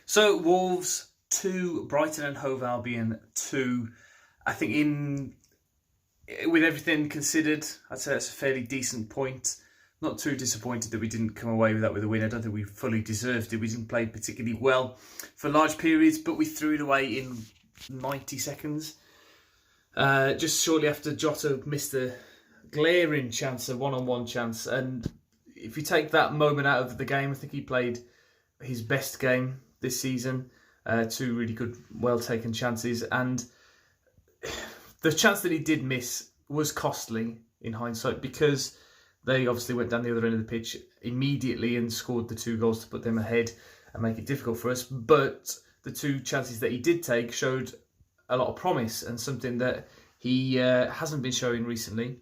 So Wolves 2, Brighton and Hove Albion 2. I think with everything considered, I'd say that's a fairly decent point. Not too disappointed that we didn't come away with that with a win. I don't think we fully deserved it. We didn't play particularly well for large periods, but we threw it away in 90 seconds. Just shortly after Jota missed a glaring chance, a one-on-one chance. And if you take that moment out of the game, I think he played his best game this season. Two really good, well-taken chances. And the chance that he did miss was costly in hindsight because they obviously went down the other end of the pitch immediately and scored the 2 goals to put them ahead and make it difficult for us. But the 2 chances that he did take showed a lot of promise and something that he hasn't been showing recently.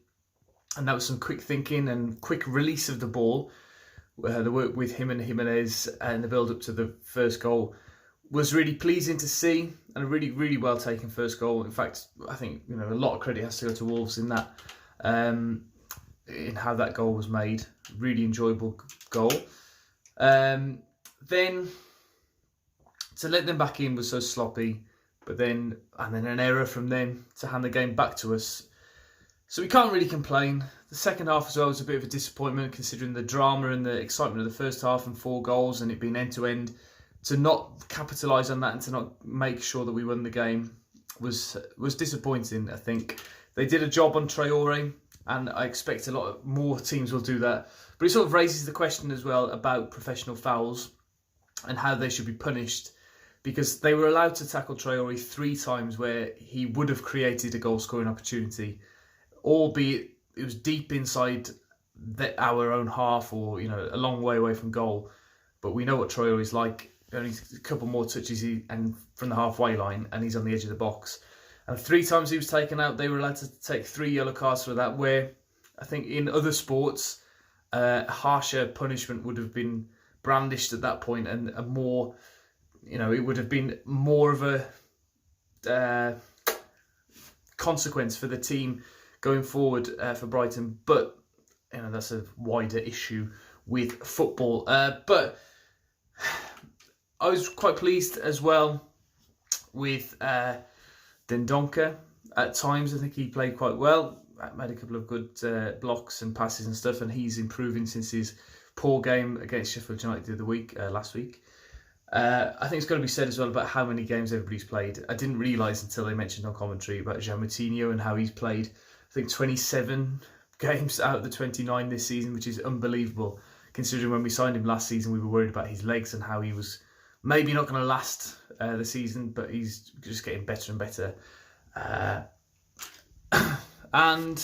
And that was some quick thinking and quick release of the ball. The work with him and Jimenez and the build-up to the first goal was really pleasing to see, and a really, really well taken first goal. In fact, I think a lot of credit has to go to Wolves in that, in how that goal was made. Really enjoyable goal. Then to let them back in was so sloppy, and then an error from them to hand the game back to us. So we can't really complain. The second half as well was a bit of a disappointment considering the drama and the excitement of the first half and 4 goals and it being end-to-end. To not capitalise on that and to not make sure that we won the game was disappointing, I think. They did a job on Traore and I expect a lot more teams will do that. But it sort of raises the question as well about professional fouls and how they should be punished, because they were allowed to tackle Traore 3 times where he would have created a goal-scoring opportunity, albeit it was deep inside our own half or a long way away from goal. But we know what Traore is like. Only a couple more touches and from the halfway line and he's on the edge of the box. And 3 times he was taken out. They were allowed to take 3 yellow cards for that, where I think in other sports harsher punishment would have been brandished at that point, and a more, it would have been more of a consequence for the team going forward for Brighton. But that's a wider issue with football. But I was quite pleased as well with Dendoncker. At times, I think he played quite well. Made a couple of good blocks and passes and stuff, and he's improving since his poor game against Sheffield United the other week, last week. I think it's got to be said as well about how many games everybody's played. I didn't realise until they mentioned on commentary about João Moutinho and how he's played, I think, 27 games out of the 29 this season, which is unbelievable. Considering when we signed him last season, we were worried about his legs and how he was maybe not going to last the season, but he's just getting better and better. And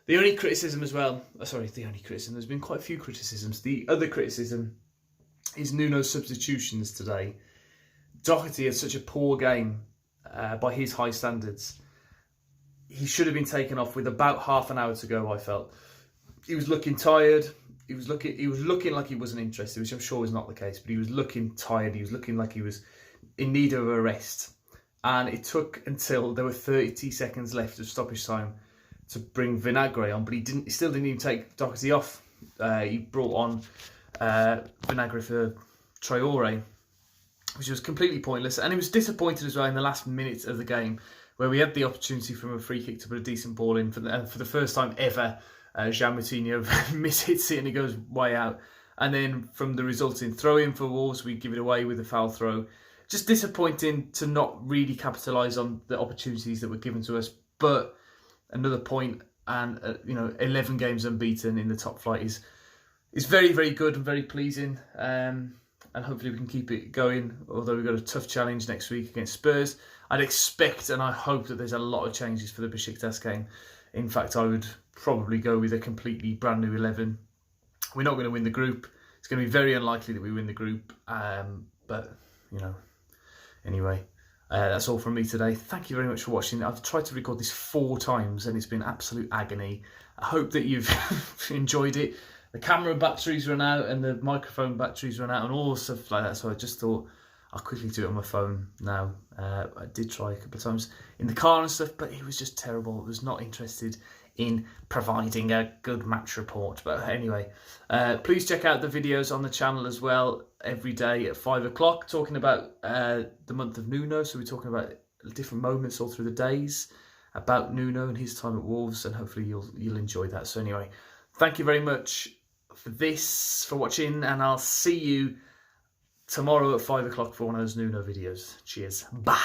the only criticism as well, there's been quite a few criticisms. The other criticism is Nuno's substitutions today. Doherty had such a poor game by his high standards. He should have been taken off with about half an hour to go, I felt. He was looking tired. He was looking like he wasn't interested, which I'm sure was not the case, but he was looking tired. He was looking like he was in need of a rest. And it took until there were 30 seconds left of stoppage time to bring Vinagre on, but he still didn't even take Doherty off. He brought on Vinagre for Traore, which was completely pointless. And he was disappointed as well in the last minute of the game, where we had the opportunity from a free kick to put a decent ball in for the first time ever. João Moutinho mishits it and it goes way out. And then from the resulting throw-in for Wolves, we give it away with a foul throw. Just disappointing to not really capitalise on the opportunities that were given to us. But another point, and 11 games unbeaten in the top flight is very, very good and very pleasing. And hopefully we can keep it going, although we've got a tough challenge next week against Spurs. I'd expect and I hope that there's a lot of changes for the Besiktas game. In fact, I would probably go with a completely brand new 11. We're not going to win the group. It's going to be very unlikely that we win the group. But, anyway, that's all from me today. Thank you very much for watching. I've tried to record this 4 times and it's been absolute agony. I hope that you've enjoyed it. The camera batteries run out and the microphone batteries run out and all stuff like that. So I just thought I'll quickly do it on my phone now. I did try a couple of times in the car and stuff, but it was just terrible. I was not interested in providing a good match report. But anyway, please check out the videos on the channel as well. every day at 5 o'clock, talking about the month of Nuno. So we're talking about different moments all through the days about Nuno and his time at Wolves, and hopefully you'll enjoy that. So anyway, thank you very much for watching, and I'll see you tomorrow at 5 o'clock for one of those Nuno videos. Cheers. Bye.